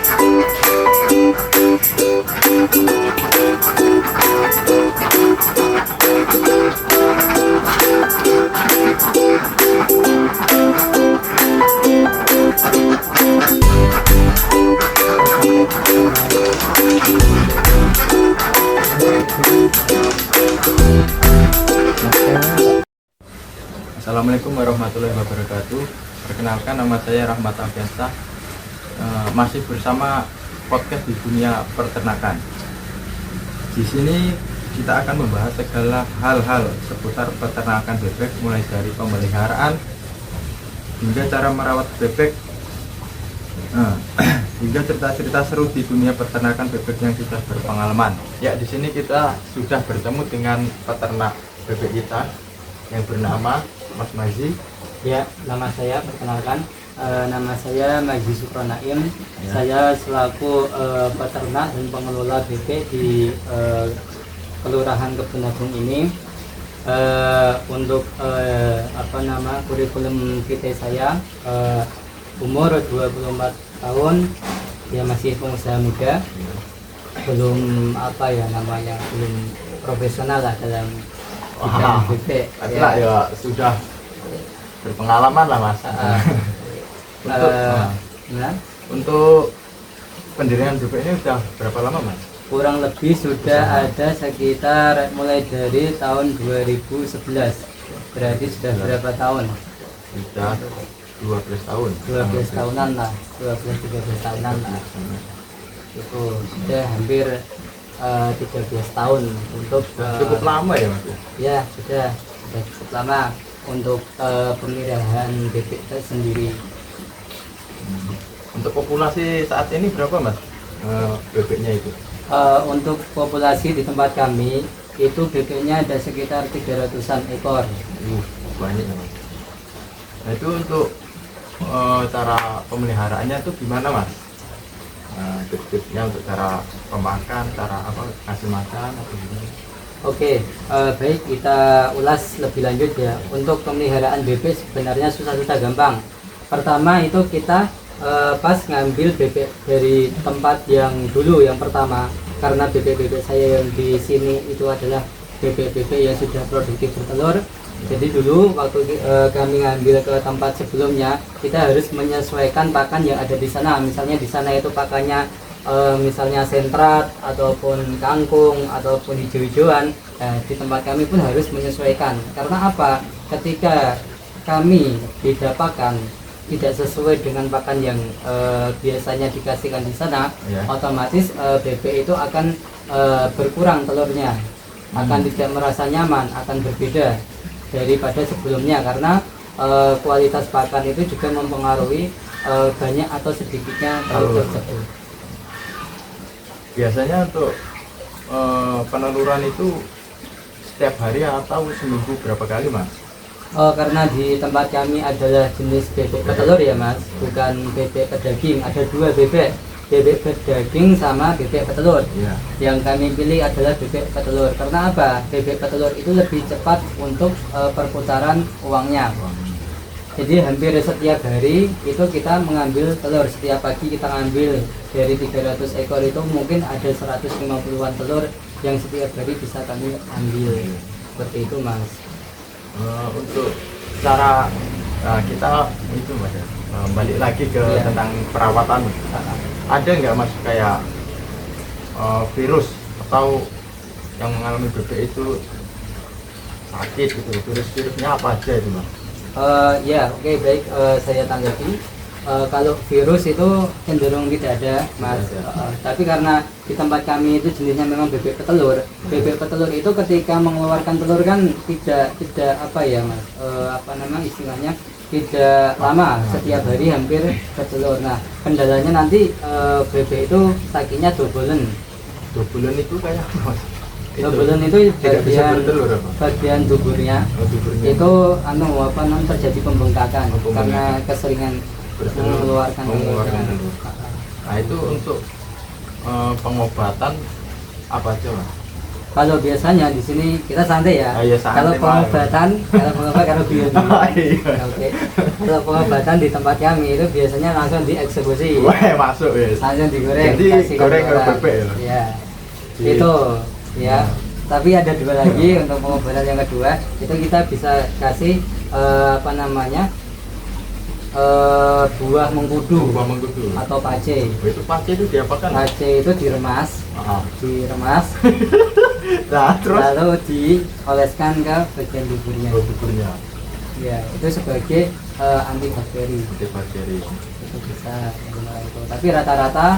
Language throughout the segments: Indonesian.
Assalamualaikum warahmatullahi wabarakatuh. Perkenalkan, nama saya Rahmat Afiansah. Masih bersama podcast di dunia peternakan. Di sini kita akan membahas segala hal-hal seputar peternakan bebek, mulai dari pemeliharaan hingga cara merawat bebek, hingga cerita-cerita seru di dunia peternakan bebek yang sudah berpengalaman. Ya, di sini kita sudah bertemu dengan peternak bebek kita yang bernama Mas Mazi. Ya, nama saya, perkenalkan, nama saya Mazi Supronaim. Ya. Saya selaku peternak dan pengelola bebek di Kelurahan Kebun Agung ini. Untuk kurikulum PT saya, umur 24 tahun, ya masih pengusaha muda, belum belum profesional lah dalam bidang bebek. Ya sudah berpengalaman lah Mas. Untuk pendirian bebek ini sudah berapa lama Mas? Kurang lebih sudah ada sekitar mulai dari tahun 2011. Berarti sudah berapa tahun? Sudah 12 tahun. 12 tahunan lah, 12-13 tahunan lah. Itu sudah hampir 13 tahun untuk Cukup lama ya Mas? Ya, sudah cukup lama untuk pemeliharaan bebek itu sendiri. Untuk populasi saat ini berapa Mas bebeknya itu? Untuk populasi di tempat kami itu bebeknya ada sekitar 300-an ekor. Banyak ya Mas. Nah, itu untuk cara pemeliharaannya itu gimana Mas? Tips-tipsnya untuk cara pemakan, cara kasih makan atau gimana? Oke, baik, kita ulas lebih lanjut ya. Untuk pemeliharaan bebek sebenarnya susah-susah gampang. Pertama itu kita pas ngambil bebek dari tempat yang dulu, yang pertama, karena bebek-bebek saya yang di sini itu adalah bebek-bebek yang sudah produktif bertelur. Jadi dulu waktu kami ngambil ke tempat sebelumnya, kita harus menyesuaikan pakan yang ada di sana. Misalnya di sana itu pakannya misalnya sentrat ataupun kangkung ataupun hijau-hijauan. Di tempat kami pun harus menyesuaikan. Karena apa? Ketika kami beda pakan tidak sesuai dengan pakan yang biasanya dikasihkan di sana, otomatis bebek itu akan berkurang telurnya, akan tidak merasa nyaman, akan berbeda daripada sebelumnya, karena kualitas pakan itu juga mempengaruhi banyak atau sedikitnya telur tersebut. Biasanya untuk peneluran itu setiap hari atau seminggu berapa kali Mas? Karena di tempat kami adalah jenis bebek petelur ya Mas, bukan bebek pedaging. Ada dua bebek pedaging sama bebek petelur. Yang kami pilih adalah bebek petelur. Karena apa? Bebek petelur itu lebih cepat untuk perputaran uangnya. Jadi hampir setiap hari itu kita mengambil telur. Setiap pagi kita ngambil dari 300 ekor itu mungkin ada 150-an telur yang setiap hari bisa kami ambil. Seperti itu Mas. Untuk cara kita itu Mas, balik lagi ke tentang perawatan. Ada nggak Mas kayak virus atau yang mengalami bebek itu sakit gitu? Virusnya apa aja itu Mas? Oke, baik, saya tanggapi. Kalau virus itu cenderung tidak ada Mas, tapi karena di tempat kami itu jenisnya memang bebek petelur. Bebek petelur itu ketika mengeluarkan telur kan tidak Mas, istilahnya tidak lama, setiap hari hampir bertelur. Nah, kendalanya nanti bebek itu sakitnya dobolen. Dobolen itu kayak apa Mas? Dobolen itu bagian duburnya, itu terjadi pembengkakan karena keseringan mengeluarkan telur. Nah, itu untuk pengobatan apa aja Mas? Kalau biasanya di sini kita santai ya. Iya, santai, Kalau pengobatan biologi. Iya. Oke. Kalau pengobatan di tempat kami itu biasanya langsung dieksekusi. Wah, masuk ya. Langsung digoreng. Jadi kasih ke goreng ke orang. bebek ya? Iya. Iya. Itu ya. Tapi ada dua lagi untuk pengobatan yang kedua. Itu kita bisa kasih apa namanya? Buah mengkudu Buah mengkudu. atau pace. Itu pace itu diapakan? Pace itu diremas, Ah. Nah, terus lalu dioleskan ke bagian buburnya. buburnya Ya, itu sebagai antibakteri. antibakteri. Itu bisa menggunakan itu. Tapi rata-rata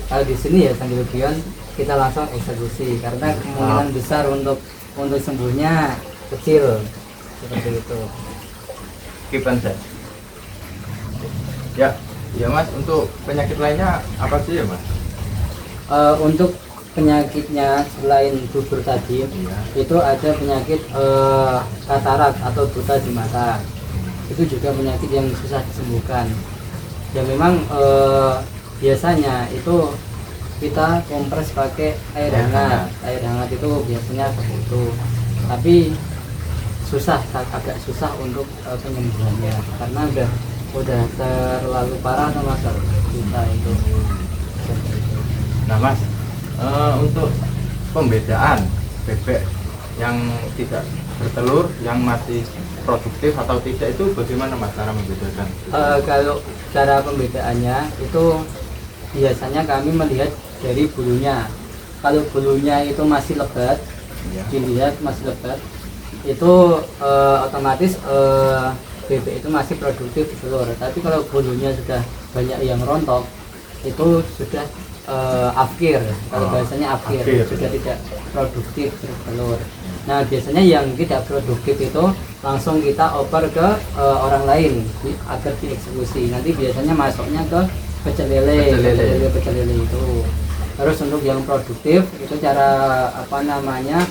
kalau di sini ya Sandilobion kita langsung eksekusi karena kemungkinan besar untuk sembuhnya kecil seperti itu. Kipan saya. Ya Mas, untuk penyakit lainnya apa sih ya Mas? Untuk penyakitnya selain bubur tadi Iya. itu ada penyakit katarak atau buta di mata. Itu juga penyakit yang susah disembuhkan. Ya memang biasanya itu kita kompres pakai air hangat. Air hangat itu biasanya seperti itu. Tapi agak susah untuk penyembuhannya karena udah terlalu parah sama buta itu. Nah Mas, untuk pembedaan bebek yang tidak bertelur, yang masih produktif atau tidak itu bagaimana Mas cara membedakan? Kalau cara pembedaannya itu biasanya kami melihat dari bulunya. Kalau bulunya itu masih lebat, Ya. dilihat masih lebat, itu otomatis bebek itu masih produktif telur. Tapi kalau bulunya sudah banyak yang rontok, itu sudah afkir. Kalau bahasanya afkir, sudah tidak produktif telur. Nah biasanya yang tidak produktif itu langsung kita oper ke orang lain agar dieksekusi. Nanti biasanya masuknya ke pecel lele itu. Terus untuk yang produktif itu cara apa namanya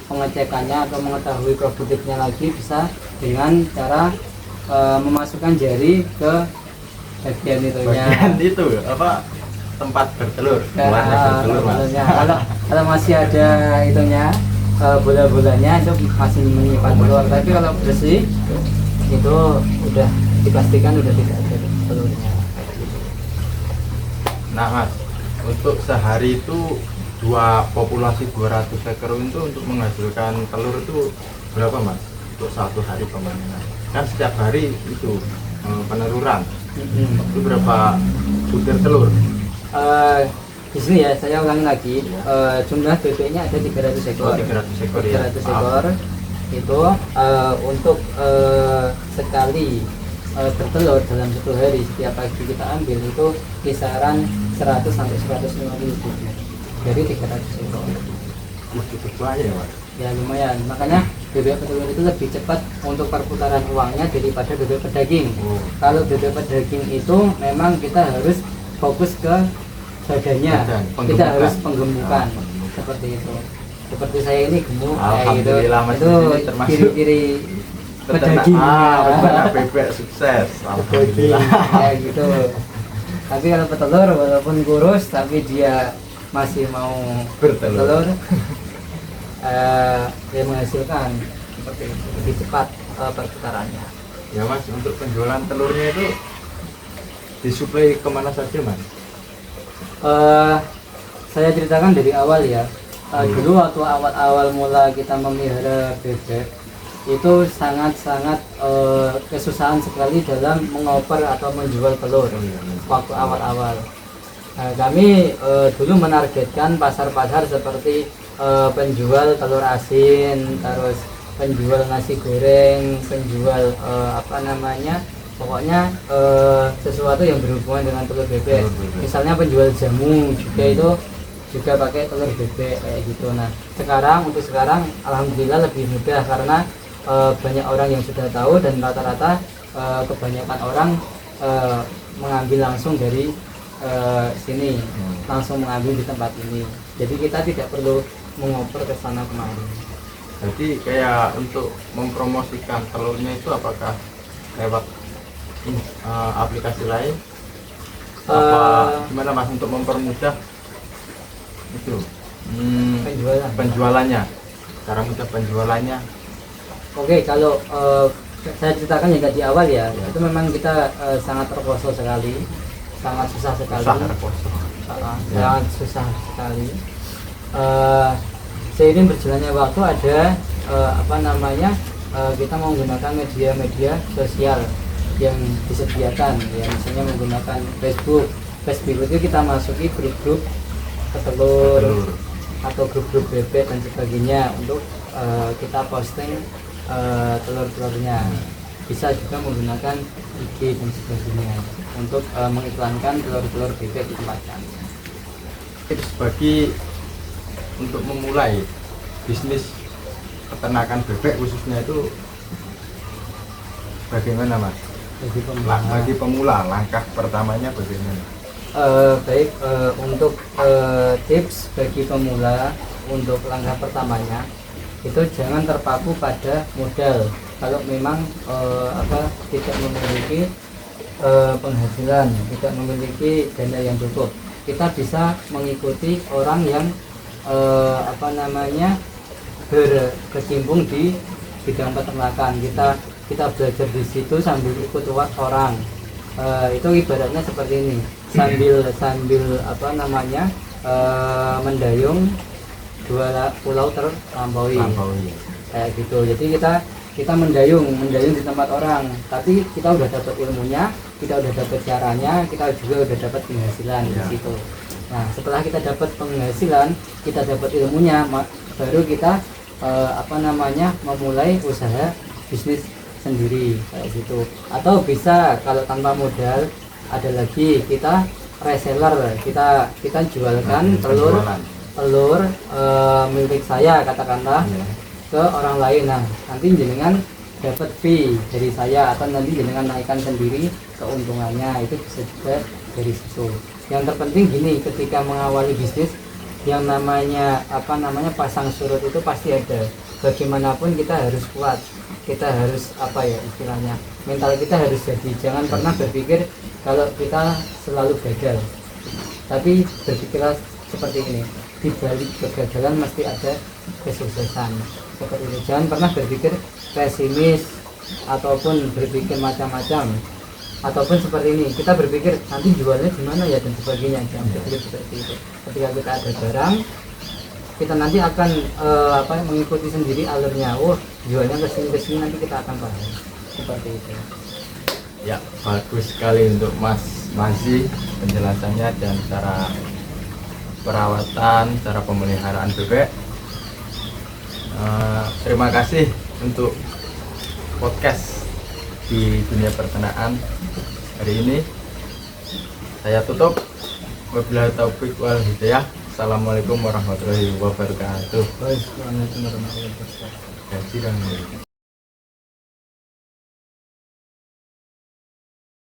pengecekannya atau mengetahui produktifnya lagi bisa dengan cara memasukkan jari ke bagian itunya. Bagian itu apa tempat bertelur? Buahnya bertelur Mas. Kalau masih ada itunya bola-bolanya itu masih menyimpan telur. Tapi kalau bersih itu udah dipastikan udah tidak ada telurnya. Nah Mas, untuk sehari itu populasi 200 ekor itu untuk menghasilkan telur itu berapa Mas? Untuk satu hari pemanenan kan setiap hari itu peneluran itu berapa butir telur? Di sini ya saya ulangi lagi, jumlah bebeknya ada 300 ekor. 300 ekor ya. 300 ekor itu untuk sekali bertelur dalam satu hari setiap pagi kita ambil itu kisaran 100 sampai 150 bibit dari 300 ekor. Cukup banyak ya Mas. Ya lumayan, makanya bebek petelur itu lebih cepat untuk perputaran uangnya daripada bebek pedaging. Kalau bebek pedaging itu memang kita harus fokus ke badannya, kita harus penggemukan seperti itu. Seperti saya ini gemuk kayak gitu, itu ciri-ciri pedaging. Benar, bebek sukses. Alhamdulillah. Kayak gitu. Tapi kalau petelur walaupun kurus tapi dia masih mau bertelur, dia menghasilkan seperti itu, lebih cepat perputarannya. Ya Mas, untuk penjualan telurnya itu disuplai kemana saja Mas? Saya ceritakan dari awal ya. Dulu waktu awal-awal mula kita memelihara bebek itu sangat-sangat kesusahan sekali dalam mengoper atau menjual telur waktu awal-awal. Kami dulu menargetkan pasar-pasar seperti penjual telur asin, terus penjual nasi goreng, penjual pokoknya sesuatu yang berhubungan dengan telur bebek. Misalnya penjual jamu juga itu juga pakai telur bebek kayak gitu. Nah untuk sekarang alhamdulillah lebih mudah karena banyak orang yang sudah tahu dan rata-rata kebanyakan orang mengambil langsung dari sini, langsung mengambil di tempat ini. Jadi kita tidak perlu mengoper ke sana kemari. Jadi kayak untuk mempromosikan telurnya itu apakah lewat aplikasi lain? Apa gimana Mas untuk mempermudah itu? Penjualannya, cara mudah penjualannya. Oke, kalau saya ceritakan yang di awal ya, itu memang kita sangat terpaksa sekali, sangat susah sekali, sangat susah sekali. Seiring berjalannya waktu ada kita menggunakan media-media sosial yang disediakan, ya misalnya menggunakan Facebook itu kita masuki grup-grup petelur atau grup-grup bebek dan sebagainya untuk kita posting telur-telurnya. Bisa juga menggunakan IG dan sebagainya untuk mengiklankan telur-telur bebek di tempat kami. Tips bagi untuk memulai bisnis peternakan bebek khususnya itu bagaimana Mas? Bagi pemula langkah pertamanya bagaimana? Untuk tips bagi pemula untuk langkah pertamanya itu jangan terpaku pada modal. Kalau memang tidak memiliki penghasilan, tidak memiliki dana yang cukup, kita bisa mengikuti orang yang berkecimpung di bidang peternakan. Kita belajar di situ sambil ikut orang. Itu ibaratnya seperti ini, sambil mendayung dua pulau terlampaui kayak gitu. Jadi kita mendayung di tempat orang, tapi kita udah dapat ilmunya, kita udah dapat caranya, kita juga udah dapat penghasilan di situ. Nah, setelah kita dapat penghasilan, kita dapat ilmunya, baru kita memulai usaha bisnis sendiri kayak gitu. Atau bisa kalau tanpa modal, ada lagi kita reseller, kita jualkan telur milik saya katakanlah ke orang lain. Nah, nanti jenengan dapat fee dari saya, atau nanti jenengan naikkan sendiri keuntungannya, itu bisa juga dari situ. Yang terpenting gini, ketika mengawali bisnis, yang namanya pasang surut itu pasti ada. Bagaimanapun kita harus kuat, kita harus istilahnya mental kita harus jadi. Jangan pernah berpikir kalau kita selalu gagal, tapi berpikirlah seperti ini, di balik kegagalan mesti ada kesuksesan. Seperti itu. Jangan pernah berpikir pesimis ataupun berpikir macam-macam, ataupun seperti ini, kita berpikir nanti jualnya gimana ya dan sebagainya. Jangan berpikir seperti itu. Ketika kita ada barang, kita nanti akan mengikuti sendiri alurnya. Jualnya kesini nanti kita akan paham. Seperti itu. Ya, bagus sekali untuk Mas Mazi penjelasannya dan cara perawatan, cara pemeliharaan bebek. Terima kasih untuk podcast di dunia peternakan hari ini. Saya tutup. Wabillahi taufiq wal hidayah. Assalamualaikum warahmatullahi wabarakatuh. Waalaikumsalam warahmatullahi wabarakatuh.